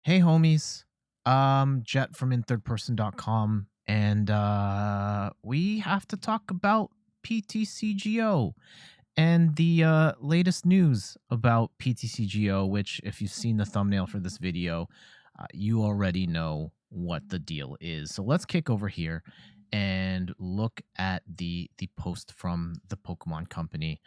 Hey homies, Jet from inthirdperson.com, and we have to talk about PTCGO and the latest news about PTCGO, which if you've seen the thumbnail for this video, you already know what the deal is. So let's kick over here and look at the post from the Pokemon Company.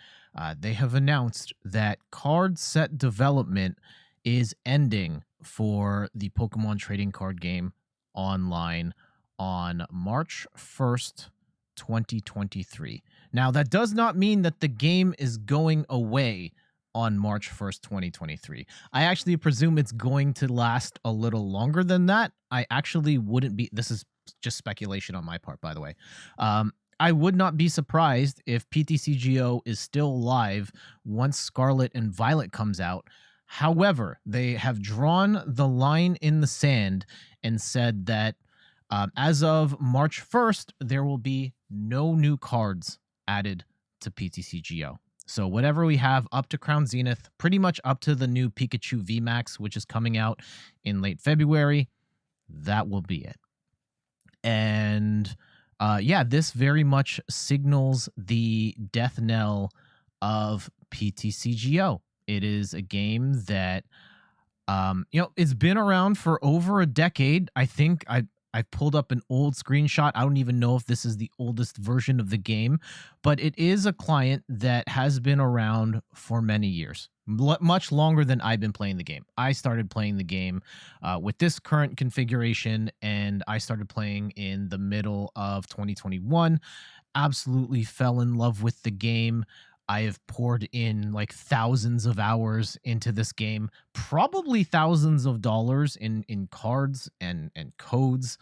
They have announced that card set development is ending for the Pokemon trading card game online on March 1st, 2023. Now, that does not mean that the game is going away on March 1st, 2023. I actually presume it's going to last a little longer than that. I actually wouldn't be, this is just speculation on my part, by the way. I would not be surprised if PTCGO is still live once Scarlet and Violet comes out. However, they have drawn the line in the sand and said that as of March 1st, there will be no new cards added to PTCGO. So whatever we have up to Crown Zenith, pretty much up to the new Pikachu VMAX, which is coming out in late February, that will be it. And yeah, this very much signals the death knell of PTCGO. It is a game that, it's been around for over a decade. I think I pulled up an old screenshot. I don't even know if this is the oldest version of the game, but it is a client that has been around for many years, much longer than I've been playing the game. I started playing the game with this current configuration, and I started playing in the middle of 2021. Absolutely fell in love with the game. I have poured in like thousands of hours into this game, probably thousands of dollars in cards and codes.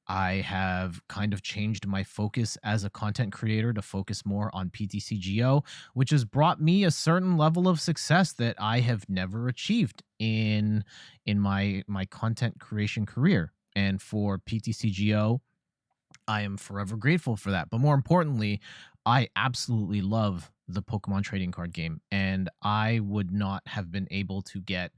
I have kind of changed my focus as a content creator to focus more on PTCGO, which has brought me a certain level of success that I have never achieved in my content creation career. And for PTCGO, I am forever grateful for that. But more importantly, I absolutely love the Pokemon trading card game, and I would not have been able to get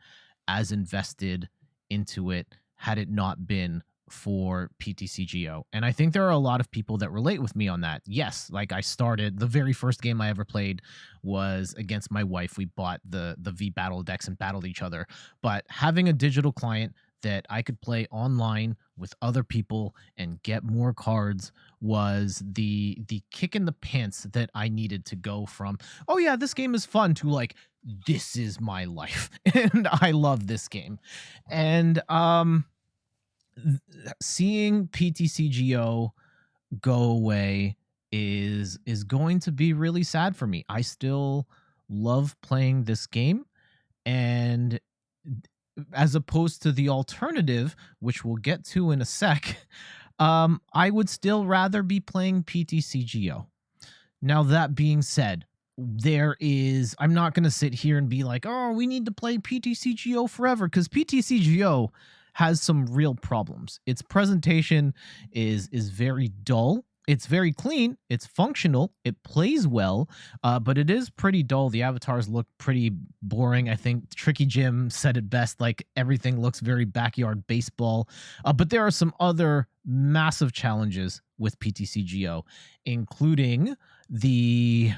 as invested into it had it not been for PTCGO. And I think there are a lot of people that relate with me on that. Yes, like I started, the very first game I ever played was against my wife. We bought the V Battle decks and battled each other. But having a digital client that I could play online with other people and get more cards was the kick in the pants that I needed to go from, oh yeah, this game is fun, to like, this is my life and I love this game. And seeing PTCGO go away is going to be really sad for me. I still love playing this game, and as opposed to the alternative, which we'll get to in a sec, I would still rather be playing PTCGO. Now, that being said, I'm not going to sit here and be like, oh, we need to play PTCGO forever, because PTCGO has some real problems. Its presentation is very dull. It's very clean. It's functional. It plays well, but it is pretty dull. The avatars look pretty boring. I think Tricky Jim said it best, like everything looks very backyard baseball. But there are some other massive challenges with PTCGO, including the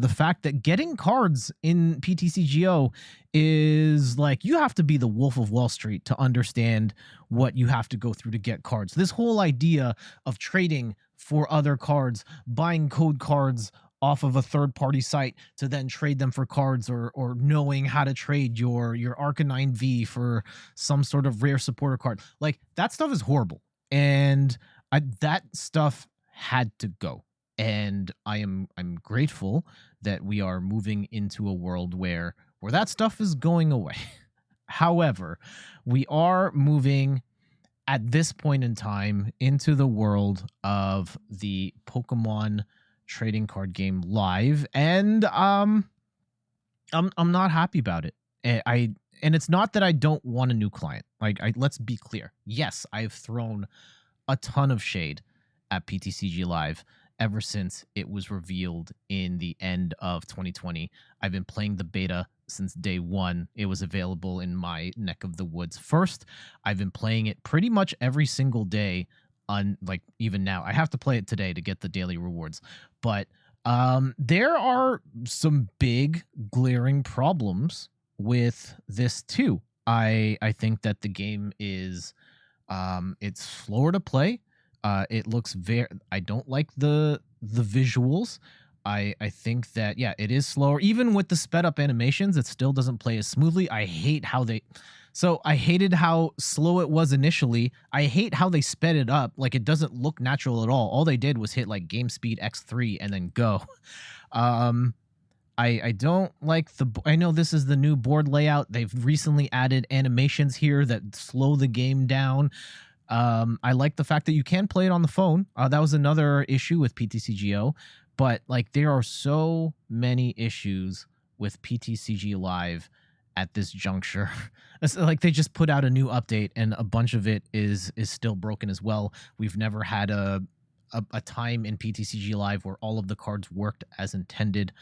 fact that getting cards in PTCGO is like, you have to be the Wolf of Wall Street to understand what you have to go through to get cards. This whole idea of trading for other cards, buying code cards off of a third-party site to then trade them for cards, or knowing how to trade your Arcanine V for some sort of rare supporter card. Like, that stuff is horrible. And that stuff had to go. And I'm grateful that we are moving into a world where that stuff is going away. However, we are moving at this point in time into the world of the Pokemon trading card game live, and I'm not happy about it. And it's not that I don't want a new client. Like, let's be clear. Yes, I've thrown a ton of shade at PTCG Live ever since it was revealed in the end of 2020. I've been playing the beta since day one. It was available in my neck of the woods first. I've been playing it pretty much every single day. On like even now, I have to play it today to get the daily rewards, but there are some big glaring problems with this too. I think that the game is it's slower to play. It looks very. I don't like the visuals. I think that yeah, it is slower. Even with the sped up animations, it still doesn't play as smoothly. I hate how they. So I hated how slow it was initially. I hate how they sped it up. Like it doesn't look natural at all. All they did was hit like game speed X3 and then go. Um, I don't like I know this is the new board layout. They've recently added animations here that slow the game down. I like the fact that you can play it on the phone. That was another issue with PTCGO, but like there are so many issues with PTCG Live at this juncture. It's like they just put out a new update and a bunch of it is still broken as well. We've never had a time in PTCG Live where all of the cards worked as intended.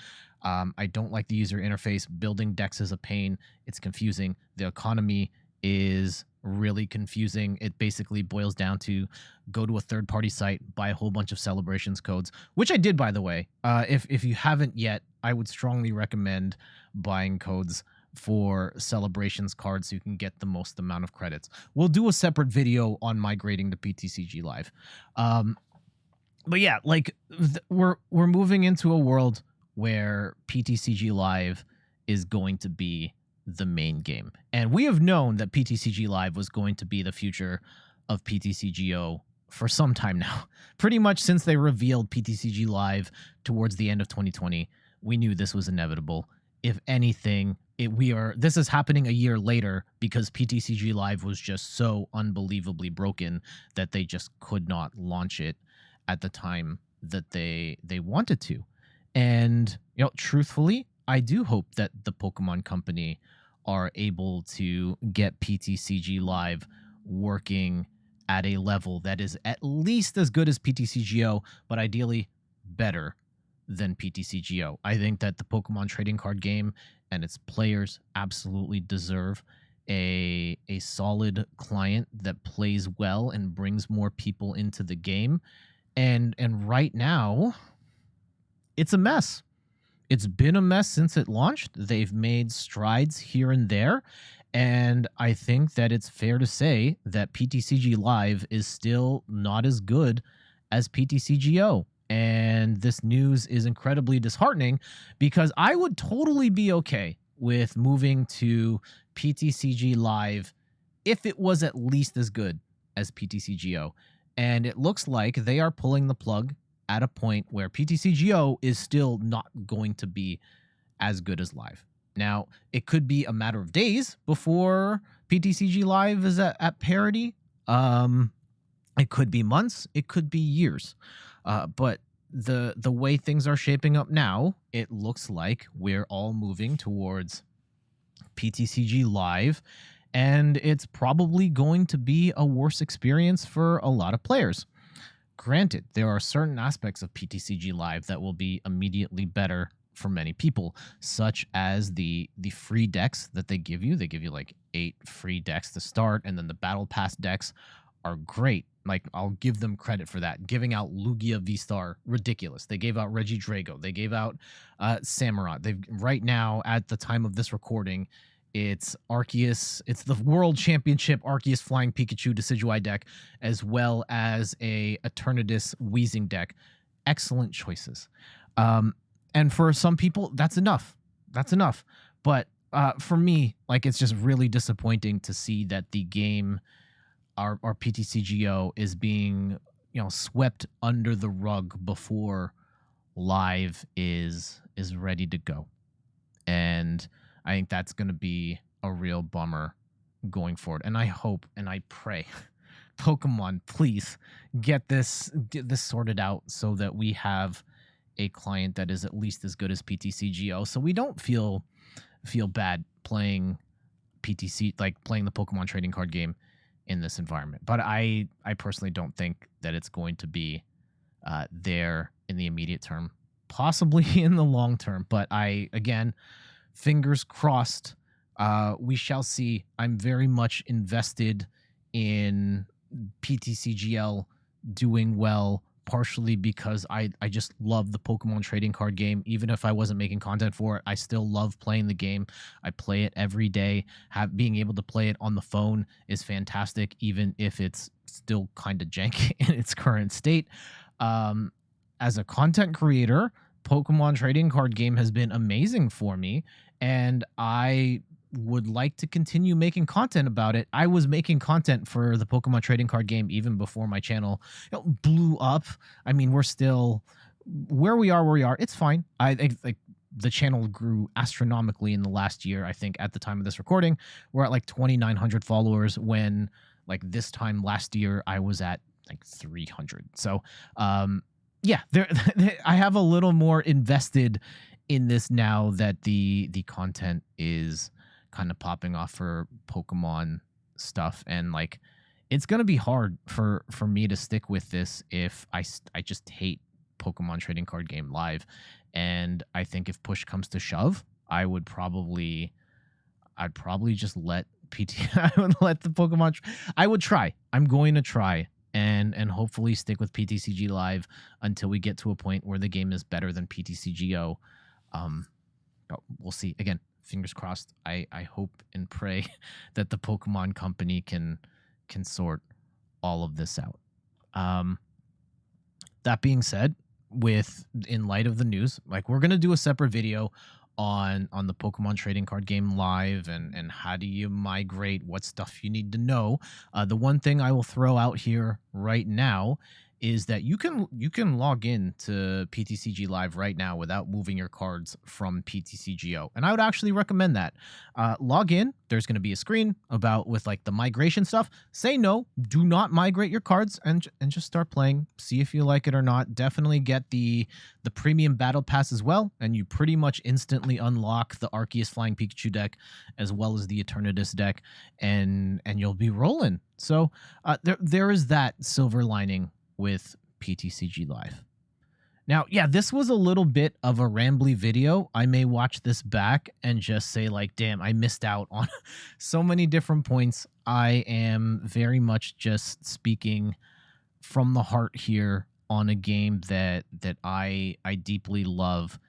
I don't like the user interface. Building decks is a pain. It's confusing. The economy is really confusing. It basically boils down to go to a third-party site, buy a whole bunch of celebrations codes, which I did, by the way. If you haven't yet, I would strongly recommend buying codes for celebrations cards so you can get the most amount of credits. We'll do a separate video on migrating to PTCG Live. But yeah, like we're moving into a world where PTCG Live is going to be the main game. And we have known that PTCG Live was going to be the future of PTCGO for some time now. Pretty much since they revealed PTCG Live towards the end of 2020, we knew this was inevitable. If anything, this is happening a year later because PTCG Live was just so unbelievably broken that they just could not launch it at the time that they wanted to. And truthfully, I do hope that the Pokemon Company are able to get PTCG Live working at a level that is at least as good as PTCGO, but ideally better than PTCGO. I think that the Pokemon trading card game and its players absolutely deserve a solid client that plays well and brings more people into the game. And right now, it's a mess. It's been a mess since it launched. They've made strides here and there. And I think that it's fair to say that PTCG Live is still not as good as PTCGO. And this news is incredibly disheartening because I would totally be okay with moving to PTCG Live if it was at least as good as PTCGO. And it looks like they are pulling the plug at a point where PTCGO is still not going to be as good as Live. Now, it could be a matter of days before PTCG Live is at parity. It could be months. It could be years. But the way things are shaping up now, it looks like we're all moving towards PTCG Live, and it's probably going to be a worse experience for a lot of players. Granted, there are certain aspects of PTCG Live that will be immediately better for many people, such as the free decks that they give you. They give you like 8 free decks to start, and then the Battle Pass decks are great. Like, I'll give them credit for that. Giving out Lugia V-Star, ridiculous. They gave out Regidrago. They gave out Samurott. They've right now, at the time of this recording, it's Arceus. It's the World Championship Arceus Flying Pikachu Decidueye deck, as well as a Eternatus Weezing deck. Excellent choices. And for some people, that's enough. That's enough. But for me, like, it's just really disappointing to see that the game, our PTCGO, is being swept under the rug before Live is ready to go. And I think that's going to be a real bummer going forward. And I hope and I pray, Pokemon, please get this sorted out so that we have a client that is at least as good as PTCGO, so we don't feel bad playing playing the Pokemon trading card game in this environment. But I personally don't think that it's going to be there in the immediate term, possibly in the long term. But I, again, fingers crossed. We shall see. I'm very much invested in PTCGL doing well, partially because I just love the Pokemon trading card game. Even if I wasn't making content for it, I still love playing the game. I play it every day. Being able to play it on the phone is fantastic, even if it's still kind of janky in its current state. As a content creator, Pokemon trading card game has been amazing for me, and I would like to continue making content about it. I was making content for the Pokemon trading card game even before my channel blew up. I mean, we're still where we are. It's fine. I think like the channel grew astronomically in the last year. I think at the time of this recording, we're at like 2,900 followers when like this time last year I was at like 300. So, yeah, I have a little more invested in this now that the content is kind of popping off for Pokemon stuff, and like it's gonna be hard for me to stick with this if I just hate Pokemon trading card game live. And I think if push comes to shove, I'd probably just let I would let the Pokemon I would try. I'm going to try and hopefully stick with PTCG live until we get to a point where the game is better than PTCGO. But we'll see. Again, fingers crossed. I hope and pray that the Pokemon company can sort all of this out. That being said, in light of the news, like we're gonna do a separate video on the Pokemon trading card game live and how do you migrate, what stuff you need to know. The one thing I will throw out here right now is that you can log in to PTCG Live right now without moving your cards from PTCGO. And I would actually recommend that. Log in. There's going to be a screen with like the migration stuff. Say no. Do not migrate your cards and just start playing. See if you like it or not. Definitely get the premium battle pass as well, and you pretty much instantly unlock the Arceus Flying Pikachu deck as well as the Eternatus deck, and you'll be rolling. So there is that silver lining with PTCG Live. Now, yeah, this was a little bit of a rambly video. I may watch this back and just say like, damn, I missed out on so many different points. I am very much just speaking from the heart here on a game that I deeply love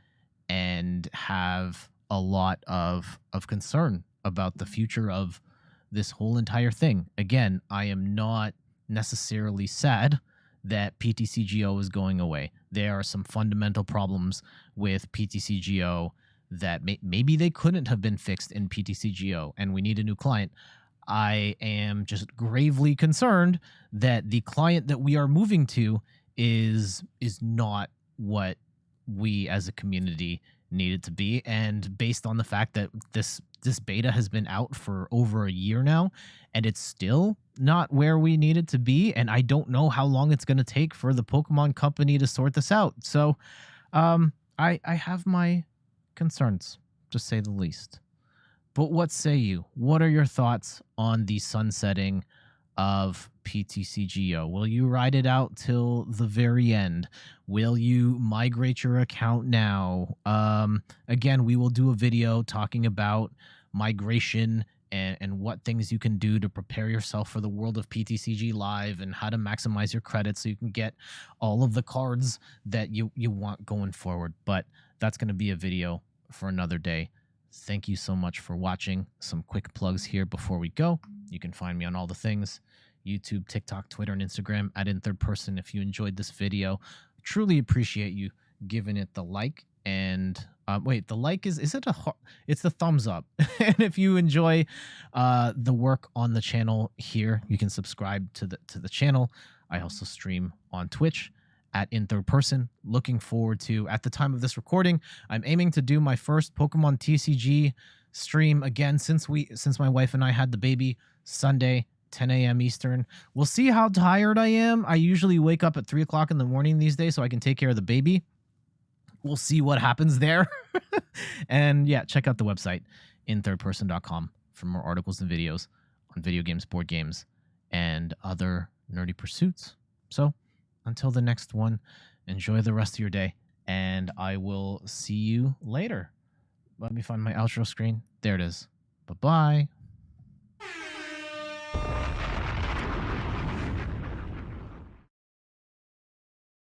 and have a lot of concern about the future of this whole entire thing. Again, I am not necessarily sad that PTCGO is going away. There are some fundamental problems with PTCGO that maybe they couldn't have been fixed in PTCGO, and we need a new client. I am just gravely concerned that the client that we are moving to is not what we as a community need it to be. And based on the fact that this beta has been out for over a year now, and it's still not where we need it to be, and I don't know how long it's going to take for the Pokemon company to sort this out. So I have my concerns, to say the least. But what say you? What are your thoughts on the sunsetting of PTCGO? Will you ride it out till the very end? Will you migrate your account now? Again, we will do a video talking about migration and what things you can do to prepare yourself for the world of PTCG Live and how to maximize your credits so you can get all of the cards that you want going forward. But that's going to be a video for another day. Thank you so much for watching. Some quick plugs here before we go. You can find me on all the things: YouTube, TikTok, Twitter, and Instagram at In Third Person. If you enjoyed this video, truly appreciate you giving it the like. And wait, the like is it it's the thumbs up. And if you enjoy the work on the channel here, you can subscribe to the channel. I also stream on Twitch at In Third Person. Looking forward to, at the time of this recording, I'm aiming to do my first Pokemon TCG stream again since my wife and I had the baby, Sunday, 10 a.m. Eastern. We'll see how tired I am. I usually wake up at 3 o'clock in the morning these days so I can take care of the baby. We'll see what happens there. And yeah, check out the website, inthirdperson.com, for more articles and videos on video games, board games, and other nerdy pursuits. So until the next one, enjoy the rest of your day, and I will see you later. let me find my outro screen. There it is. Bye-bye.